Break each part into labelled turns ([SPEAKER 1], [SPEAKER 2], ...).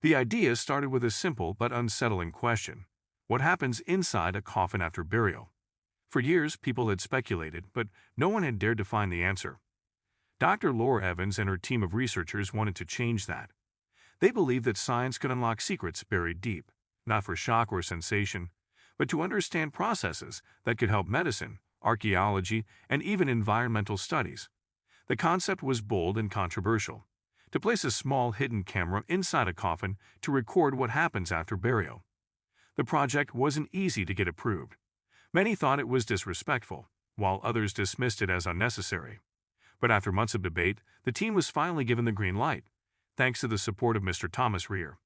[SPEAKER 1] The idea started with a simple but unsettling question. What happens inside a coffin after burial? For years, people had speculated, but no one had dared to find the answer. Dr. Laura Evans and her team of researchers wanted to change that. They believed that science could unlock secrets buried deep, not for shock or sensation, but to understand processes that could help medicine, archaeology, and even environmental studies. The concept was bold and controversial: to place a small hidden camera inside a coffin to record what happens after burial. The project wasn't easy to get approved. Many thought it was disrespectful, while others dismissed it as unnecessary. But after months of debate, the team was finally given the green light, thanks to the support of Mr. Thomas Rear.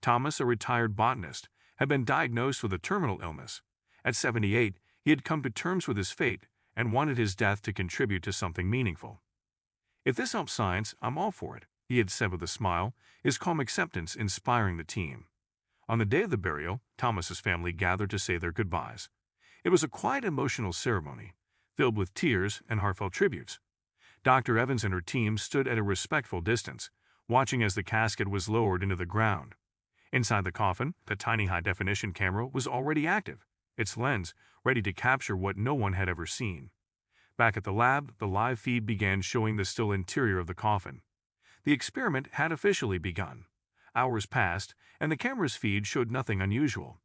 [SPEAKER 1] Thomas, a retired botanist, had been diagnosed with a terminal illness. At 78, he had come to terms with his fate and wanted his death to contribute to something meaningful. "If this helps science, I'm all for it," he had said with a smile, his calm acceptance inspiring the team. On the day of the burial, Thomas's family gathered to say their goodbyes. It was a quiet, emotional ceremony, filled with tears and heartfelt tributes. Dr. Evans and her team stood at a respectful distance, watching as the casket was lowered into the ground. Inside the coffin, the tiny high-definition camera was already active, its lens ready to capture what no one had ever seen. Back at the lab, the live feed began showing the still interior of the coffin. The experiment had officially begun. Hours passed, and the camera's feed showed nothing unusual.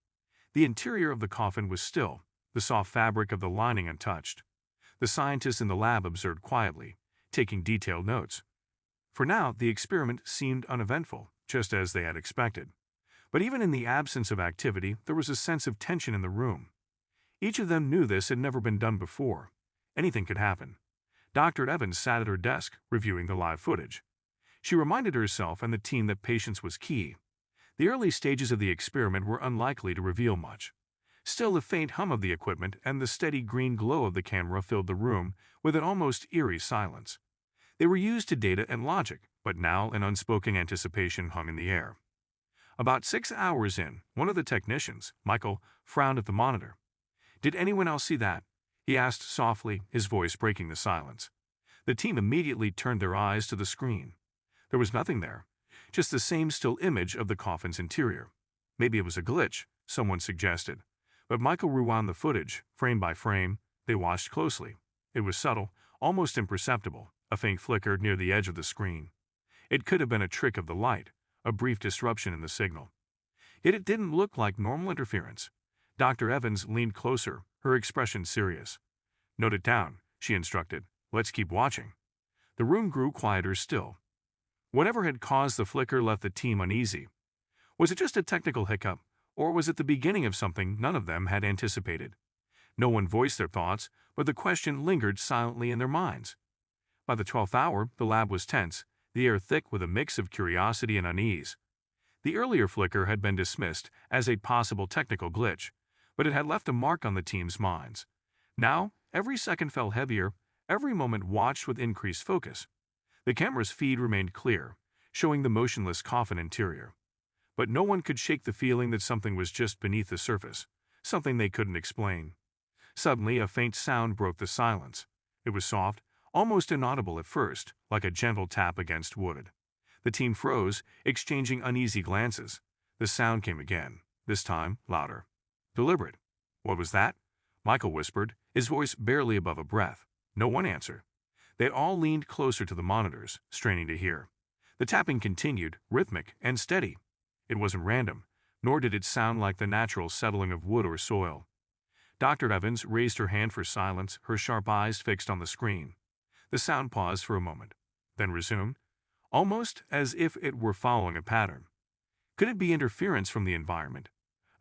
[SPEAKER 1] The interior of the coffin was still, the soft fabric of the lining untouched. The scientists in the lab observed quietly, taking detailed notes. For now, the experiment seemed uneventful, just as they had expected. But even in the absence of activity, there was a sense of tension in the room. Each of them knew this had never been done before. Anything could happen. Dr. Evans sat at her desk, reviewing the live footage. She reminded herself and the team that patience was key. The early stages of the experiment were unlikely to reveal much. Still, the faint hum of the equipment and the steady green glow of the camera filled the room with an almost eerie silence. They were used to data and logic, but now an unspoken anticipation hung in the air. About 6 hours in, one of the technicians, Michael, frowned at the monitor. "Did anyone else see that?" he asked softly, his voice breaking the silence. The team immediately turned their eyes to the screen. There was nothing there, just the same still image of the coffin's interior. Maybe it was a glitch, someone suggested. But Michael rewound the footage, frame by frame. They watched closely. It was subtle, almost imperceptible, a faint flicker near the edge of the screen. It could have been a trick of the light, a brief disruption in the signal. Yet it didn't look like normal interference. Dr. Evans leaned closer, her expression serious. "Note it down," she instructed. "Let's keep watching." The room grew quieter still. Whatever had caused the flicker left the team uneasy. Was it just a technical hiccup, or was it the beginning of something none of them had anticipated? No one voiced their thoughts, but the question lingered silently in their minds. By the 12th hour, the lab was tense, the air thick with a mix of curiosity and unease. The earlier flicker had been dismissed as a possible technical glitch, but it had left a mark on the team's minds. Now, every second felt heavier, every moment watched with increased focus. The camera's feed remained clear, showing the motionless coffin interior. But no one could shake the feeling that something was just beneath the surface, something they couldn't explain. Suddenly, a faint sound broke the silence. It was soft, almost inaudible at first, like a gentle tap against wood. The team froze, exchanging uneasy glances. The sound came again, this time louder. Deliberate. "What was that?" Michael whispered, his voice barely above a breath. No one answered. They all leaned closer to the monitors, straining to hear. The tapping continued, rhythmic and steady. It wasn't random, nor did it sound like the natural settling of wood or soil. Dr. Evans raised her hand for silence, her sharp eyes fixed on the screen. The sound paused for a moment, then resumed, almost as if it were following a pattern. Could it be interference from the environment?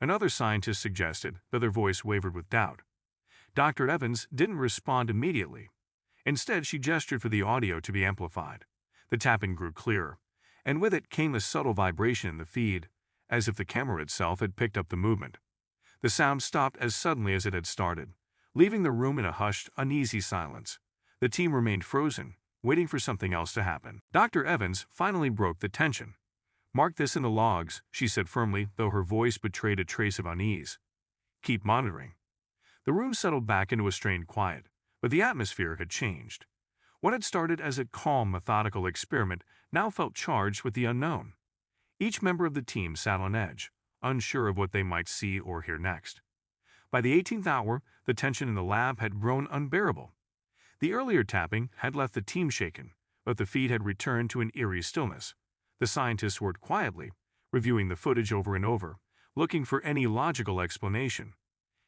[SPEAKER 1] Another scientist suggested, but their voice wavered with doubt. Dr. Evans didn't respond immediately. Instead, she gestured for the audio to be amplified. The tapping grew clearer, and with it came a subtle vibration in the feed, as if the camera itself had picked up the movement. The sound stopped as suddenly as it had started, leaving the room in a hushed, uneasy silence. The team remained frozen, waiting for something else to happen. Dr. Evans finally broke the tension. "Mark this in the logs," she said firmly, though her voice betrayed a trace of unease. "Keep monitoring." The room settled back into a strained quiet, but the atmosphere had changed. What had started as a calm, methodical experiment now felt charged with the unknown. Each member of the team sat on edge, unsure of what they might see or hear next. By the 18th hour, the tension in the lab had grown unbearable. The earlier tapping had left the team shaken, but the feed had returned to an eerie stillness. The scientists worked quietly, reviewing the footage over and over, looking for any logical explanation.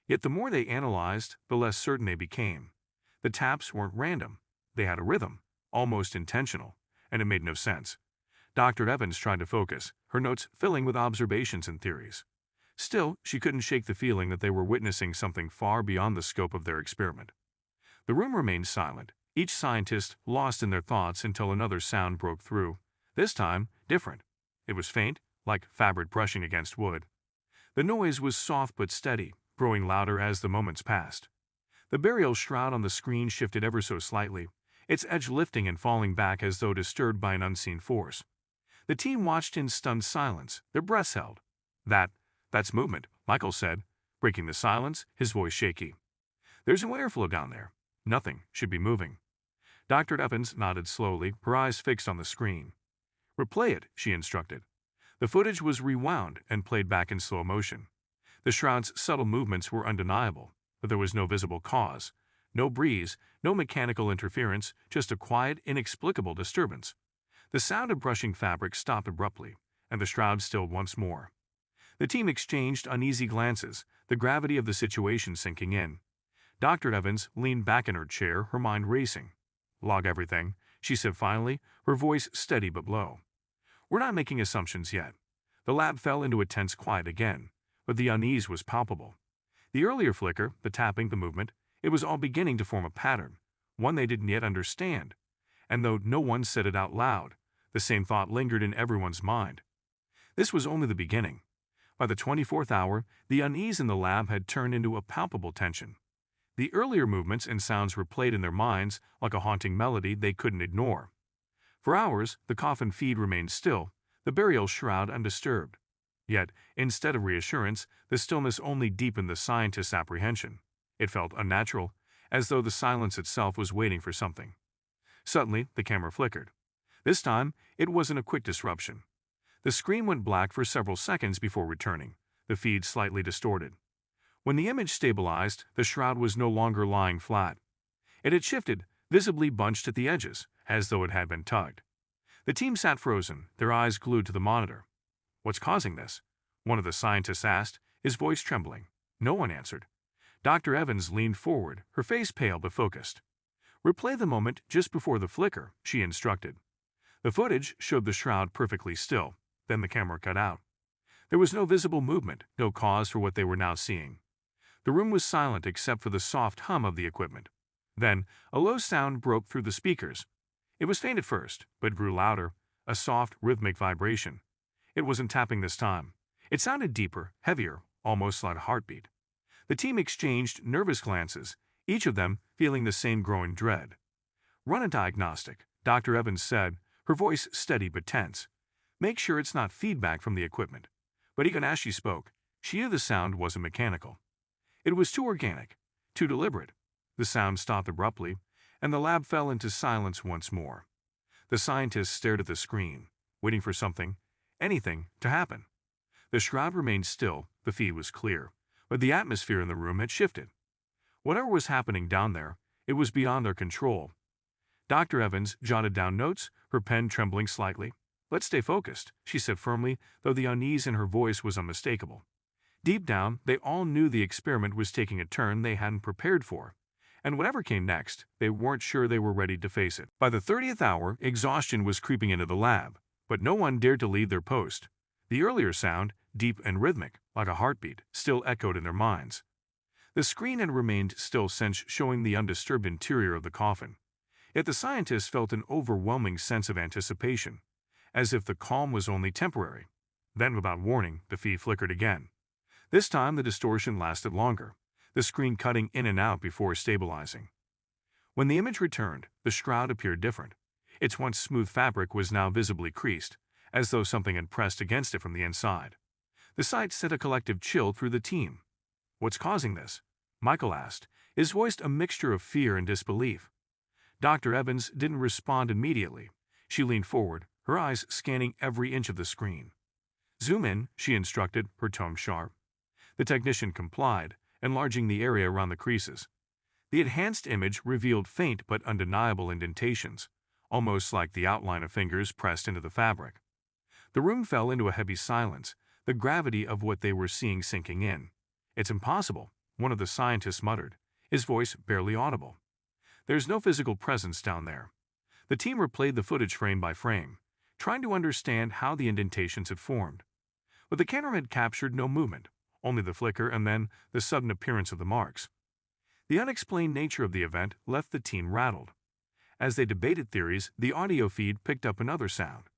[SPEAKER 1] Yet the more they analyzed, the less certain they became. The taps weren't random. They had a rhythm, almost intentional, and it made no sense. Dr. Evans tried to focus, her notes filling with observations and theories. Still, she couldn't shake the feeling that they were witnessing something far beyond the scope of their experiment. The room remained silent, each scientist lost in their thoughts until another sound broke through. This time, different. It was faint, like fabric brushing against wood. The noise was soft but steady, growing louder as the moments passed. The burial shroud on the screen shifted ever so slightly, its edge lifting and falling back as though disturbed by an unseen force. The team watched in stunned silence, their breaths held. That's movement, Michael said, breaking the silence, his voice shaky. There's no airflow down there. Nothing should be moving. Dr. Evans nodded slowly, her eyes fixed on the screen. Replay it, she instructed. The footage was rewound and played back in slow motion. The shroud's subtle movements were undeniable, but there was no visible cause. No breeze, no mechanical interference, just a quiet, inexplicable disturbance. The sound of brushing fabric stopped abruptly, and the shroud stilled once more. The team exchanged uneasy glances, the gravity of the situation sinking in. Dr. Evans leaned back in her chair, her mind racing. Log everything, she said finally, her voice steady but low. We're not making assumptions yet. The lab fell into a tense quiet again, but the unease was palpable. The earlier flicker, the tapping, the movement, it was all beginning to form a pattern, one they didn't yet understand. And though no one said it out loud, the same thought lingered in everyone's mind. This was only the beginning. By the 24th hour, the unease in the lab had turned into a palpable tension. The earlier movements and sounds replayed in their minds like a haunting melody they couldn't ignore. For hours, the coffin feed remained still, the burial shroud undisturbed. Yet, instead of reassurance, the stillness only deepened the scientists' apprehension. It felt unnatural, as though the silence itself was waiting for something. Suddenly, the camera flickered. This time, it wasn't a quick disruption. The screen went black for several seconds before returning, the feed slightly distorted. When the image stabilized, the shroud was no longer lying flat. It had shifted, visibly bunched at the edges, as though it had been tugged. The team sat frozen, their eyes glued to the monitor. What's causing this? One of the scientists asked, his voice trembling. No one answered. Dr. Evans leaned forward, her face pale but focused. Replay the moment just before the flicker, she instructed. The footage showed the shroud perfectly still, then the camera cut out. There was no visible movement, no cause for what they were now seeing. The room was silent except for the soft hum of the equipment. Then, a low sound broke through the speakers. It was faint at first, but grew louder, a soft, rhythmic vibration. It wasn't tapping this time. It sounded deeper, heavier, almost like a heartbeat. The team exchanged nervous glances, each of them feeling the same growing dread. Run a diagnostic, Dr. Evans said, her voice steady but tense. Make sure it's not feedback from the equipment. But even as she spoke, she knew the sound wasn't mechanical. It was too organic, too deliberate. The sound stopped abruptly, and the lab fell into silence once more. The scientists stared at the screen, waiting for something, anything, to happen. The shroud remained still, the feed was clear, but the atmosphere in the room had shifted. Whatever was happening down there, it was beyond their control. Dr. Evans jotted down notes, her pen trembling slightly. Let's stay focused, she said firmly, though the unease in her voice was unmistakable. Deep down, they all knew the experiment was taking a turn they hadn't prepared for. And whatever came next, they weren't sure they were ready to face it. By the 30th hour, exhaustion was creeping into the lab, but no one dared to leave their post. The earlier sound, deep and rhythmic, like a heartbeat, still echoed in their minds. The screen had remained still since showing the undisturbed interior of the coffin. Yet the scientists felt an overwhelming sense of anticipation, as if the calm was only temporary. Then, without warning, the feed flickered again. This time the distortion lasted longer, the screen cutting in and out before stabilizing. When the image returned, the shroud appeared different. Its once smooth fabric was now visibly creased, as though something had pressed against it from the inside. The sight sent a collective chill through the team. What's causing this? Michael asked, his voice a mixture of fear and disbelief. Dr. Evans didn't respond immediately. She leaned forward, her eyes scanning every inch of the screen. "Zoom in," she instructed, her tone sharp. The technician complied, enlarging the area around the creases. The enhanced image revealed faint but undeniable indentations, almost like the outline of fingers pressed into the fabric. The room fell into a heavy silence, the gravity of what they were seeing sinking in. "It's impossible," one of the scientists muttered, his voice barely audible. "There's no physical presence down there." The team replayed the footage frame by frame, trying to understand how the indentations had formed. But the camera had captured no movement, only the flicker and then the sudden appearance of the marks. The unexplained nature of the event left the team rattled. As they debated theories, the audio feed picked up another sound.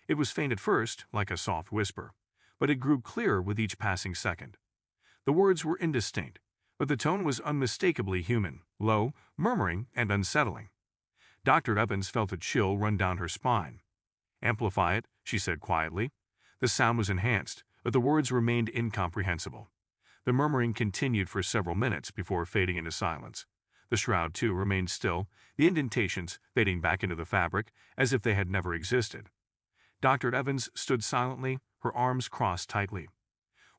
[SPEAKER 1] It was faint at first, like a soft whisper, but it grew clearer with each passing second. The words were indistinct, but the tone was unmistakably human, low, murmuring, and unsettling. Dr. Evans felt a chill run down her spine. "Amplify it," she said quietly. The sound was enhanced, but the words remained incomprehensible. The murmuring continued for several minutes before fading into silence. The shroud, too, remained still, the indentations fading back into the fabric as if they had never existed. Dr. Evans stood silently, her arms crossed tightly.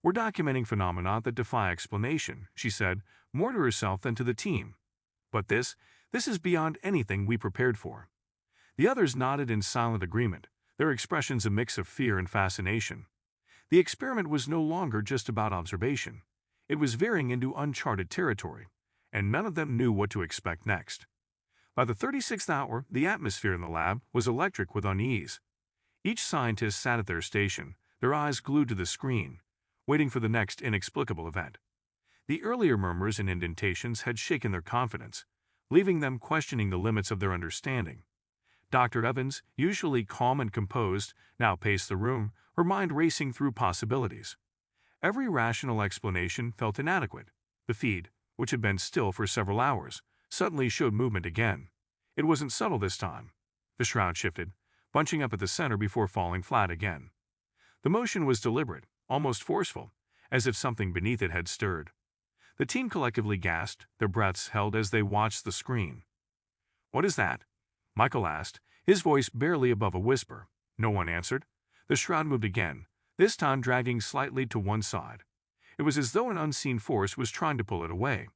[SPEAKER 1] "We're documenting phenomena that defy explanation," she said, more to herself than to the team. "But this is beyond anything we prepared for." The others nodded in silent agreement, their expressions a mix of fear and fascination. The experiment was no longer just about observation. It was veering into uncharted territory, and none of them knew what to expect next. By the 36th hour, the atmosphere in the lab was electric with unease. Each scientist sat at their station, their eyes glued to the screen, waiting for the next inexplicable event. The earlier murmurs and indentations had shaken their confidence, leaving them questioning the limits of their understanding. Dr. Evans, usually calm and composed, now paced the room, her mind racing through possibilities. Every rational explanation felt inadequate. The feed, which had been still for several hours, suddenly showed movement again. It wasn't subtle this time. The shroud shifted, bunching up at the center before falling flat again. The motion was deliberate, almost forceful, as if something beneath it had stirred. The team collectively gasped, their breaths held as they watched the screen. "What is that?" Michael asked, his voice barely above a whisper. No one answered. The shroud moved again, this time dragging slightly to one side. It was as though an unseen force was trying to pull it away.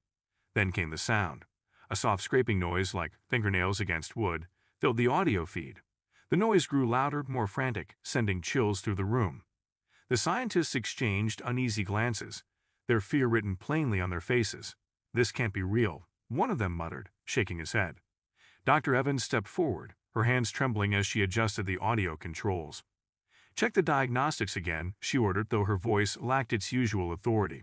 [SPEAKER 1] Then came the sound. A soft scraping noise like fingernails against wood filled the audio feed. The noise grew louder, more frantic, sending chills through the room. The scientists exchanged uneasy glances, their fear written plainly on their faces. "This can't be real," one of them muttered, shaking his head. Dr. Evans stepped forward, her hands trembling as she adjusted the audio controls. "Check the diagnostics again," she ordered, though her voice lacked its usual authority.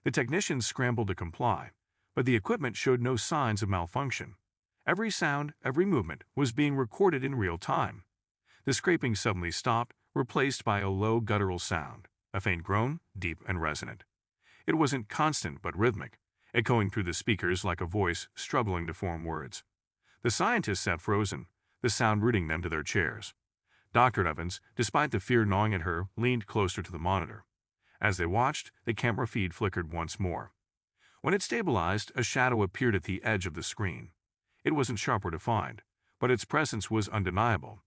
[SPEAKER 1] The technicians scrambled to comply, but the equipment showed no signs of malfunction. Every sound, every movement was being recorded in real time. The scraping suddenly stopped, replaced by a low guttural sound, a faint groan, deep and resonant. It wasn't constant but rhythmic, echoing through the speakers like a voice struggling to form words. The scientists sat frozen, the sound rooting them to their chairs. Dr. Evans, despite the fear gnawing at her, leaned closer to the monitor. As they watched, the camera feed flickered once more. When it stabilized, a shadow appeared at the edge of the screen. It wasn't sharp or defined, but its presence was undeniable.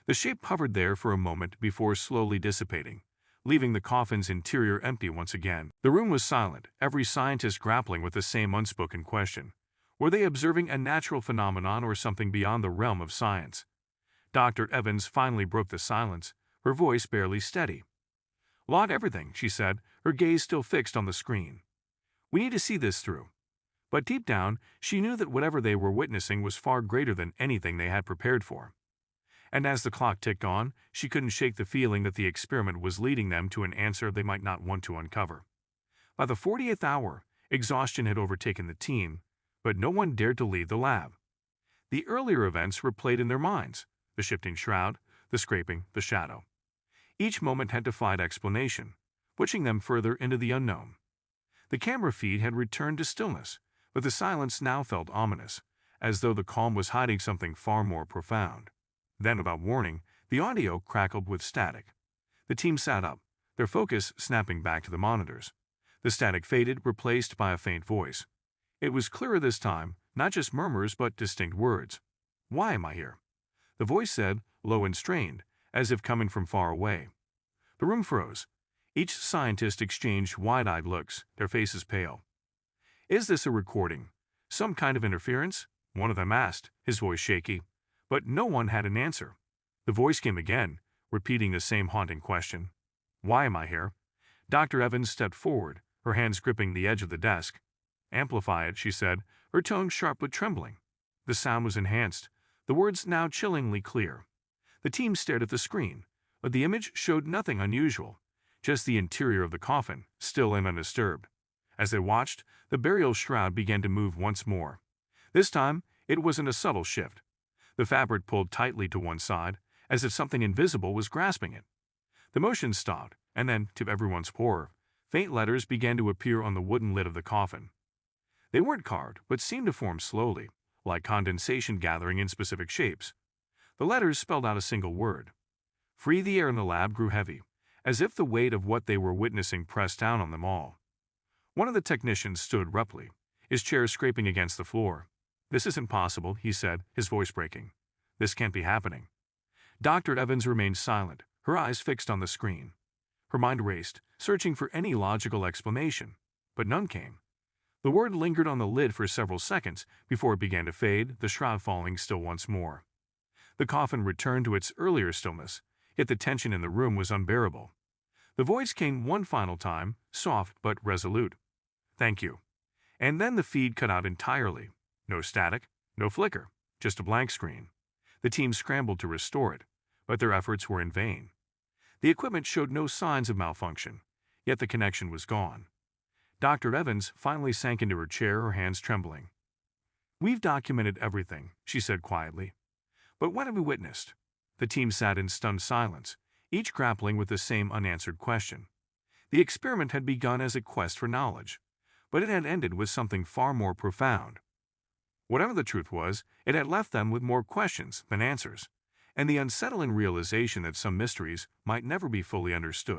[SPEAKER 1] The shape hovered there for a moment before slowly dissipating, leaving the coffin's interior empty once again. The room was silent, every scientist grappling with the same unspoken question. Were they observing a natural phenomenon or something beyond the realm of science? Dr. Evans finally broke the silence, her voice barely steady. "Log everything," she said, her gaze still fixed on the screen. "We need to see this through." But deep down, she knew that whatever they were witnessing was far greater than anything they had prepared for. And as the clock ticked on, she couldn't shake the feeling that the experiment was leading them to an answer they might not want to uncover. By the 40th hour, exhaustion had overtaken the team, but no one dared to leave the lab. The earlier events replayed in their minds: the shifting shroud, the scraping, the shadow. Each moment had defied explanation, pushing them further into the unknown. The camera feed had returned to stillness, but the silence now felt ominous, as though the calm was hiding something far more profound. Then, without warning, the audio crackled with static. The team sat up, their focus snapping back to the monitors. The static faded, replaced by a faint voice. It was clearer this time, not just murmurs but distinct words. "Why am I here?" The voice said, low and strained, as if coming from far away. The room froze. Each scientist exchanged wide-eyed looks, their faces pale. "Is this a recording? Some kind of interference?" one of them asked, his voice shaky. But no one had an answer. The voice came again, repeating the same haunting question. "Why am I here?" Dr. Evans stepped forward, her hands gripping the edge of the desk. "Amplify it," she said, her tone sharp but trembling. The sound was enhanced, the words now chillingly clear. The team stared at the screen, but the image showed nothing unusual, just the interior of the coffin, still and undisturbed. As they watched, the burial shroud began to move once more. This time, it wasn't a subtle shift. The fabric pulled tightly to one side, as if something invisible was grasping it. The motion stopped, and then, to everyone's horror, faint letters began to appear on the wooden lid of the coffin. They weren't carved, but seemed to form slowly, like condensation gathering in specific shapes. The letters spelled out a single word. Free. The air in the lab grew heavy, as if the weight of what they were witnessing pressed down on them all. One of the technicians stood abruptly, his chair scraping against the floor. "This isn't possible," he said, his voice breaking. "This can't be happening." Dr. Evans remained silent, her eyes fixed on the screen. Her mind raced, searching for any logical explanation, but none came. The word lingered on the lid for several seconds before it began to fade, the shroud falling still once more. The coffin returned to its earlier stillness, yet the tension in the room was unbearable. The voice came one final time, soft but resolute. "Thank you." And then the feed cut out entirely. No static, no flicker, just a blank screen. The team scrambled to restore it, but their efforts were in vain. The equipment showed no signs of malfunction, yet the connection was gone. Dr. Evans finally sank into her chair, her hands trembling. "We've documented everything," she said quietly. "But what have we witnessed?" The team sat in stunned silence, each grappling with the same unanswered question. The experiment had begun as a quest for knowledge, but it had ended with something far more profound. Whatever the truth was, it had left them with more questions than answers, and the unsettling realization that some mysteries might never be fully understood.